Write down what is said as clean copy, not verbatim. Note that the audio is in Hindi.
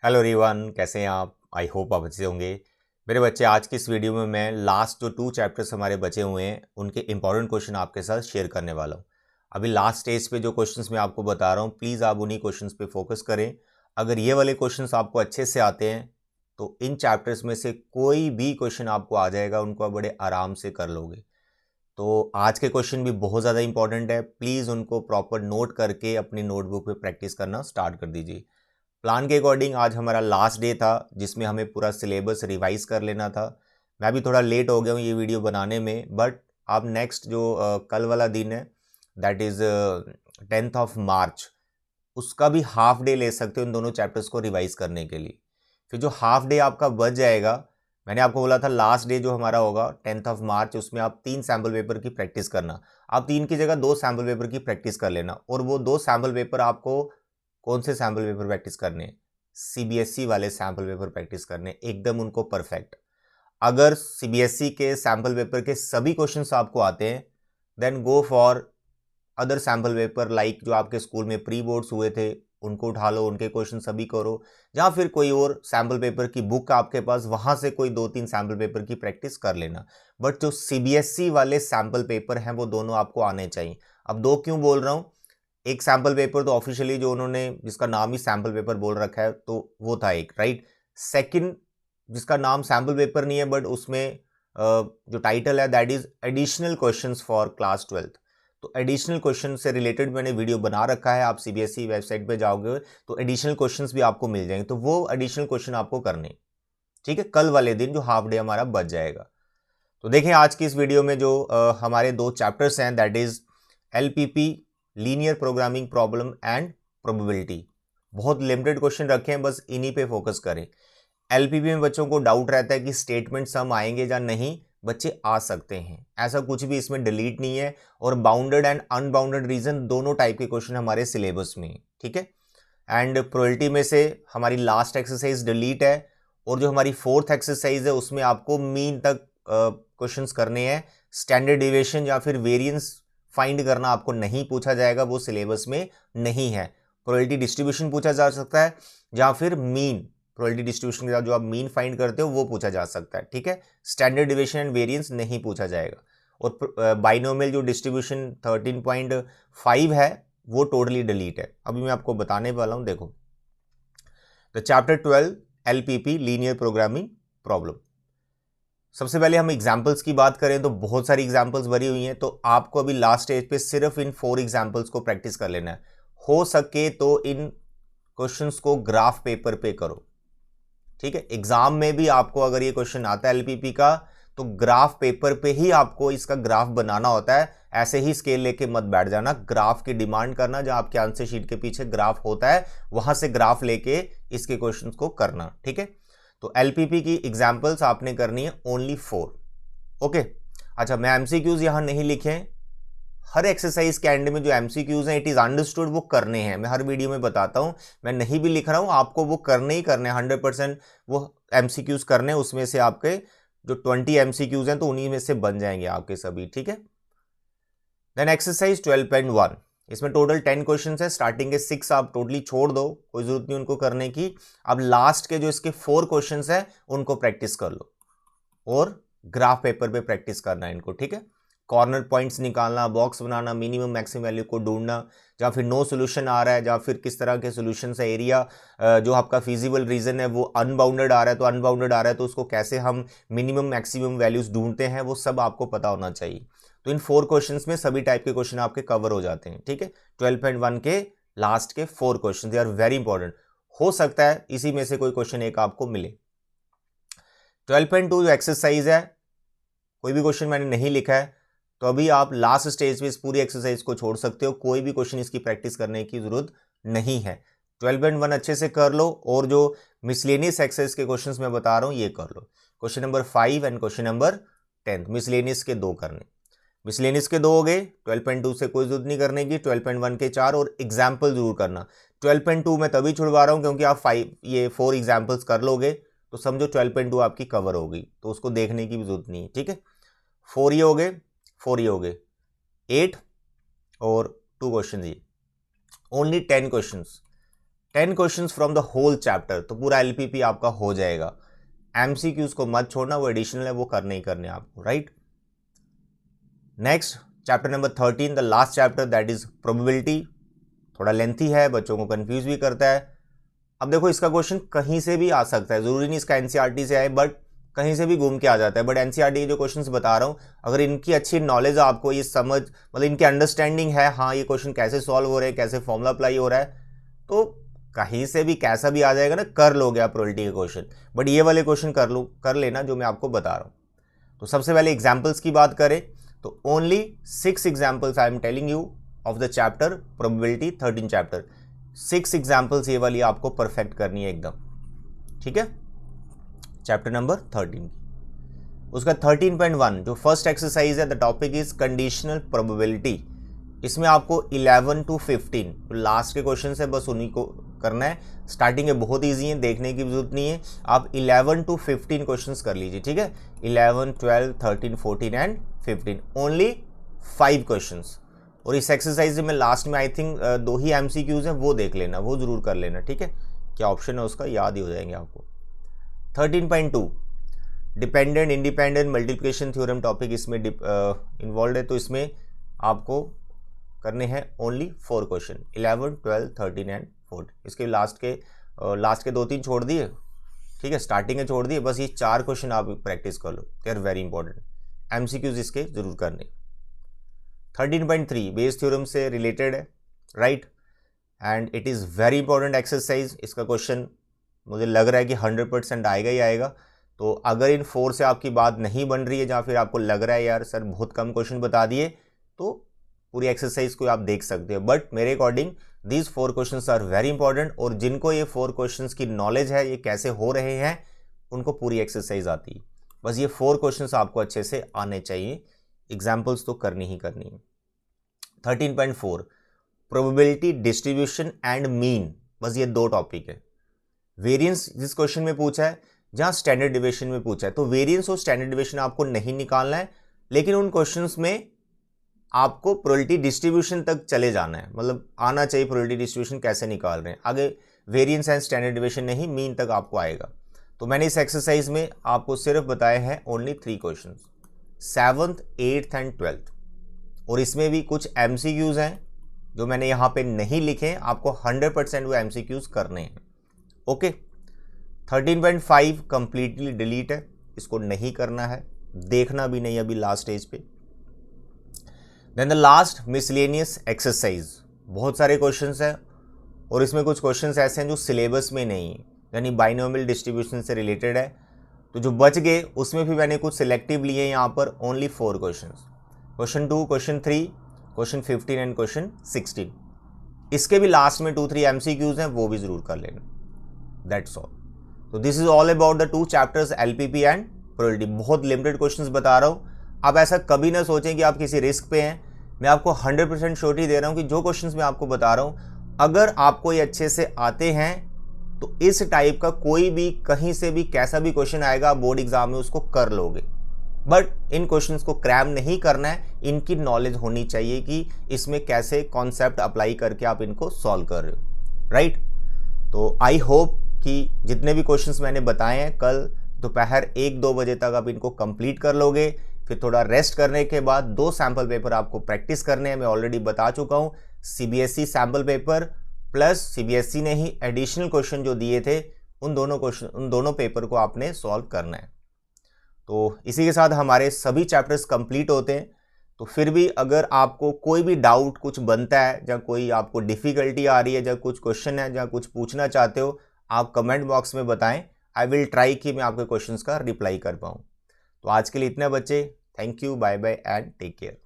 हेलो एवरीवन, कैसे हैं आप? आई होप आप अच्छे होंगे। मेरे बच्चे, आज की इस वीडियो में मैं लास्ट जो 2 चैप्टर्स हमारे बचे हुए हैं उनके इंपॉर्टेंट क्वेश्चन आपके साथ शेयर करने वाला हूं। अभी लास्ट स्टेज पे जो क्वेश्चंस मैं आपको बता रहा हूं, प्लीज़ आप उन्हीं क्वेश्चंस पे फोकस करें। अगर ये वाले क्वेश्चंस आपको अच्छे से आते हैं तो इन चैप्टर्स में से कोई भी क्वेश्चन आपको आ जाएगा, उनको आप बड़े आराम से कर लोगे। तो आज के क्वेश्चन भी बहुत ज़्यादा इंपॉर्टेंट है, प्लीज़ उनको प्रॉपर नोट करके अपनी नोटबुक पे प्रैक्टिस करना स्टार्ट कर दीजिए। प्लान के अकॉर्डिंग आज हमारा लास्ट डे था जिसमें हमें पूरा सिलेबस रिवाइज कर लेना था। मैं भी थोड़ा लेट हो गया हूँ ये वीडियो बनाने में, बट अब नेक्स्ट जो कल वाला दिन है, that is 10th of March, उसका भी हाफ डे ले सकते हो इन दोनों चैप्टर्स को रिवाइज करने के लिए। फिर जो हाफ डे आपका बच जाएगा, मैंने आपको बोला था लास्ट डे जो हमारा होगा 10th ऑफ मार्च, उसमें आप 3 सैम्पल पेपर की प्रैक्टिस करना। आप 3 की जगह 2 सैम्पल पेपर की प्रैक्टिस कर लेना, और वो 2 सैम्पल पेपर आपको कौन से सैम्पल पेपर प्रैक्टिस करने? सीबीएसई वाले सैम्पल पेपर प्रैक्टिस करने, एकदम उनको परफेक्ट। अगर सीबीएसई के सैम्पल पेपर के सभी क्वेश्चंस आपको आते हैं, then go for other sample paper, like जो आपके स्कूल में प्री बोर्ड्स हुए थे उनको उठा लो, उनके क्वेश्चन सभी करो, या फिर कोई और सैम्पल पेपर की बुक आपके पास, वहां से कोई 2-3 सैम्पल पेपर की प्रैक्टिस कर लेना। बट जो सीबीएसई वाले सैम्पल पेपर हैं वो दोनों आपको आने चाहिए। अब 2 क्यों बोल रहा हूँ? एक सैम्पल पेपर तो ऑफिशियली जो उन्होंने, जिसका नाम ही सैम्पल पेपर बोल रखा है, तो वो था एक, राइट। सेकंड, जिसका नाम सैम्पल पेपर नहीं है बट उसमें जो टाइटल है that is additional questions for class 12th। तो एडिशनल क्वेश्चन से रिलेटेड मैंने वीडियो बना रखा है, आप सीबीएसई वेबसाइट पे जाओगे तो एडिशनल क्वेश्चंस भी आपको मिल जाएंगे, तो वो एडिशनल क्वेश्चन आपको करने, ठीक है, कल वाले दिन जो हाफ डे हमारा बच जाएगा। तो देखें आज की इस वीडियो में जो हमारे 2 चैप्टर्स हैं, that is LPP, linear programming problem and probability. बहुत लिमिटेड क्वेश्चन रखे हैं, बस इन्हीं पे फोकस करें। एलपीपी में बच्चों को डाउट रहता है कि स्टेटमेंट सम आएंगे या नहीं, बच्चे आ सकते हैं, ऐसा कुछ भी इसमें डिलीट नहीं है। और बाउंडेड एंड अनबाउंडेड रीजन दोनों टाइप के क्वेश्चन हमारे सिलेबस में, ठीक है। एंड प्रोबेबिलिटी में से हमारी लास्ट एक्सरसाइज डिलीट है, और जो हमारी 4th एक्सरसाइज है उसमें आपको मीन तक क्वेश्चंस करने हैं। स्टैंडर्ड डिविएशन या फिर वेरिएंस फाइंड करना आपको नहीं पूछा जाएगा, वो सिलेबस में नहीं है। प्रोबेबिलिटी डिस्ट्रीब्यूशन पूछा जा सकता है, या फिर मीन, प्रोबेबिलिटी डिस्ट्रीब्यूशन के साथ जो आप मीन फाइंड करते हो वो पूछा जा सकता है, ठीक है। स्टैंडर्ड डिविएशन एंड वेरिएंस नहीं पूछा जाएगा। और बाइनोमियल जो डिस्ट्रीब्यूशन 13.5 है वो टोटली डिलीट है। अभी मैं आपको बताने वाला हूं, देखो। तो chapter 12 LPP, linear programming problem. सबसे पहले हम एग्जाम्पल्स की बात करें तो बहुत सारी एग्जाम्पल्स भरी हुई हैं, तो आपको अभी लास्ट स्टेज पे सिर्फ इन 4 एग्जाम्पल्स को प्रैक्टिस कर लेना है। हो सके तो इन क्वेश्चंस को ग्राफ पेपर पे करो, ठीक है। एग्जाम में भी आपको अगर ये क्वेश्चन आता है एलपीपी का, तो ग्राफ पेपर पे ही आपको इसका ग्राफ बनाना होता है। ऐसे ही स्केल लेके मत बैठ जाना, ग्राफ की डिमांड करना, जहां आपके आंसर शीट के पीछे ग्राफ होता है वहां से ग्राफ लेके इसके क्वेश्चन को करना, ठीक है। तो एलपीपी की एग्जाम्पल्स आपने करनी है ओनली 4, ओके। अच्छा, मैं एमसीक्यूज यहां नहीं लिखे, हर एक्सरसाइज के एंड में जो एमसीक्यूज हैं इट इज अंडरस्टूड, वो करने हैं। मैं हर वीडियो में बताता हूं, मैं नहीं भी लिख रहा हूं, आपको वो करने ही करने, 100% वो एमसीक्यूज करने। उसमें से आपके जो 20 एमसीक्यूज हैं तो उन्हीं में से बन जाएंगे आपके सभी, ठीक है। देन एक्सरसाइज 12.1, इसमें टोटल 10 क्वेश्चन है। स्टार्टिंग के 6 आप टोटली छोड़ दो, कोई जरूरत नहीं उनको करने की। अब लास्ट के जो इसके 4 क्वेश्चन है उनको प्रैक्टिस कर लो, और ग्राफ पेपर पे प्रैक्टिस करना है इनको, ठीक है। कॉर्नर पॉइंट्स निकालना, बॉक्स बनाना, मिनिमम मैक्सिमम वैल्यू को ढूंढना, या फिर नो सोल्यूशन आ रहा है, या फिर किस तरह के सोल्यूशन है। एरिया जो आपका फिजिबल रीजन है वो अनबाउंडेड आ रहा है, तो अनबाउंडेड आ रहा है तो उसको कैसे हम मिनिमम मैक्सिमम वैल्यूज ढूंढते हैं, वो सब आपको पता होना चाहिए। तो इन 4 क्वेश्चंस में सभी टाइप के क्वेश्चन आपके कवर हो जाते हैं, ठीक है। 12.1 के लास्ट के 4 question, they are very important. हो सकता है इसी में से कोई क्वेश्चन एक आपको मिले। 12.2 जो एक्सरसाइज है, कोई भी क्वेश्चन मैंने नहीं लिखा है, तो अभी आप लास्ट स्टेज पे इस पूरी एक्सरसाइज को छोड़ सकते हो, कोई भी क्वेश्चन इसकी प्रैक्टिस करने की जरूरत नहीं है। 12.1 अच्छे से कर लो, और जो मिसलेनियस एक्सरसाइज के क्वेश्चंस मैं बता रहा हूं ये कर लो। Question number 5 and question number 10 miscellaneous के 2 करने। मिसलेनियस के 2 हो गए, 12.2 से कोई जरूरत नहीं करने की, 12.1 के 4, और एग्जाम्पल जरूर करना। 12.2 मैं तभी छुड़वा रहा हूं क्योंकि आप 4 एग्जाम्पल्स कर लोगे तो समझो 12.2 आपकी कवर होगी, तो उसको देखने की भी जरूरत नहीं है, ठीक है। 4 ये हो गए, 4 ये हो गए, 8 और 2 क्वेश्चन ये, only 10 question. 10 questions from the whole chapter, तो पूरा एलपीपी आपका हो जाएगा। एमसीक्यूज को मत छोड़ना, वो एडिशनल है, वो करने ही करने आपको, right. Next chapter number 13, the last chapter, that is probability. थोड़ा लेंथी है, बच्चों को कंफ्यूज भी करता है। अब देखो इसका क्वेश्चन कहीं से भी आ सकता है, जरूरी नहीं इसका एनसीईआरटी से आए, बट कहीं से भी घूम के आ जाता है। बट एनसीईआरटी के जो क्वेश्चंस बता रहा हूँ, अगर इनकी अच्छी नॉलेज है, आपको ये समझ मतलब इनकी अंडरस्टैंडिंग है, हाँ ये क्वेश्चन कैसे सॉल्व हो रहे हैं, कैसे फॉर्मूला अप्लाई हो रहा है, तो कहीं से भी कैसा भी आ जाएगा ना, कर लोगे आप प्रोबेबिलिटी के क्वेश्चन। बट ये वाले क्वेश्चन कर लेना जो मैं आपको बता रहा हूँ। तो सबसे पहले एग्जाम्पल्स की बात करें तो only 6 examples I am telling you of the chapter probability 13 chapter. 6 examples ये वाली आपको परफेक्ट करनी है एकदम, ठीक है, चैप्टर नंबर 13। उसका 13.1 जो फर्स्ट एक्सरसाइज है, the topic is conditional probability. इसमें आपको 11 to 15 तो लास्ट के क्वेश्चन है, बस उन्हीं को करना है। स्टार्टिंग में बहुत ईजी है, देखने की जरूरत नहीं है। आप 11 to 15 क्वेश्चंस कर लीजिए, ठीक है। 11, 12, 13, 14 एंड 15, ओनली 5 क्वेश्चंस। और इस एक्सरसाइज में लास्ट में आई थिंक 2 ही एमसीक्यूज हैं, वो देख लेना, वो जरूर कर लेना, ठीक है। क्या ऑप्शन है उसका याद ही हो जाएंगे आपको। 13.2 dependent independent multiplication theorem topic इसमें इन्वॉल्व है, तो इसमें आपको करने हैं ओनली 4 क्वेश्चन, 11, 12, 13 एंड 14। इसके लास्ट के 2-3 छोड़ दिए, ठीक है, स्टार्टिंग में छोड़ दिए, बस ये 4 क्वेश्चन आप प्रैक्टिस कर लो, they are very important. MCQs इसके जरूर करने। 13.3 बेस थ्योरम से रिलेटेड है, right, and it is very important exercise. इसका क्वेश्चन मुझे लग रहा है कि 100% आएगा ही आएगा। तो अगर इन 4 से आपकी बात नहीं बन रही है, या फिर आपको लग रहा है यार सर बहुत कम क्वेश्चन बता दिए, तो पूरी एक्सरसाइज को आप देख सकते हो। बट मेरे according these 4 questions are very important, और जिनको ये 4 क्वेश्चंस की नॉलेज है, ये कैसे हो रहे हैं, उनको पूरी एक्सरसाइज आती है। बस ये 4 क्वेश्चंस आपको अच्छे से आने चाहिए, एग्जाम्पल्स तो करनी ही करनी है। 13.4 प्रोबेबिलिटी डिस्ट्रीब्यूशन एंड मीन, बस ये 2 टॉपिक है। वेरिएंस जिस क्वेश्चन में पूछा है, जहां स्टैंडर्ड डिविएशन में पूछा है, तो वेरिएंस और स्टैंडर्ड डिविएशन आपको नहीं निकालना है, लेकिन उन क्वेश्चंस में आपको प्रोबेबिलिटी डिस्ट्रीब्यूशन तक चले जाना है, मतलब आना चाहिए प्रोबेबिलिटी डिस्ट्रीब्यूशन कैसे निकाल रहे हैं। आगे वेरिएंस एंड स्टैंडर्ड डिविएशन नहीं, मीन तक आपको आएगा। तो मैंने इस एक्सरसाइज में आपको सिर्फ बताए हैं only 3 question, 7th, 8th and 12th, और इसमें भी कुछ एमसीक्यूज हैं जो मैंने यहाँ पे नहीं लिखे हैं, आपको 100% वो एमसीक्यूज करने हैं, ओके। 13.5 कंप्लीटली डिलीट है, इसको नहीं करना है, देखना भी नहीं अभी लास्ट स्टेज पे। Then the last miscellaneous exercise, बहुत सारे क्वेश्चंस हैं, और इसमें कुछ क्वेश्चंस ऐसे हैं जो सिलेबस में नहीं है, यानी बाइनोमियल डिस्ट्रीब्यूशन से रिलेटेड है। तो जो बच गए उसमें भी मैंने कुछ सिलेक्टिव लिए यहाँ पर, only 4 questions, question 2, question 3, question 15 and question 16। इसके भी लास्ट में 2-3 एमसीक्यूज हैं, वो भी जरूर कर लेना, दैट्स ऑल। तो this is all about the 2 chapters LPP and probability. बहुत लिमिटेड क्वेश्चंस बता रहा हूँ, आप ऐसा कभी ना सोचें कि आप किसी रिस्क पे हैं। मैं आपको 100% श्योरिटी दे रहा हूँ कि जो क्वेश्चंस मैं आपको बता रहा हूँ, अगर आपको ये अच्छे से आते हैं, तो इस टाइप का कोई भी कहीं से भी कैसा भी क्वेश्चन आएगा बोर्ड एग्जाम में, उसको कर लोगे। बट इन क्वेश्चंस को क्रैम नहीं करना है, इनकी नॉलेज होनी चाहिए कि इसमें कैसे कॉन्सेप्ट अप्लाई करके आप इनको सॉल्व कर रहे हो, राइट। तो आई होप कि जितने भी क्वेश्चंस मैंने बताए हैं, कल दोपहर 1-2 बजे तक आप इनको कंप्लीट कर लोगे। फिर थोड़ा रेस्ट करने के बाद 2 सैम्पल पेपर आपको प्रैक्टिस करने हैं, मैं ऑलरेडी बता चुका हूँ। CBSE sample paper plus CBSE ने ही एडिशनल क्वेश्चन जो दिए थे, उन दोनों पेपर को आपने सॉल्व करना है। तो इसी के साथ हमारे सभी चैप्टर्स कंप्लीट होते हैं। तो फिर भी अगर आपको कोई भी डाउट कुछ बनता है, या कोई आपको डिफ़िकल्टी आ रही है, या कुछ क्वेश्चन है, या कुछ पूछना चाहते हो, आप कमेंट बॉक्स में बताएं। आई विल ट्राई कि मैं आपके क्वेश्चंस का रिप्लाई कर पाऊँ। तो आज के लिए इतना बच्चे, thank you, bye bye and take care.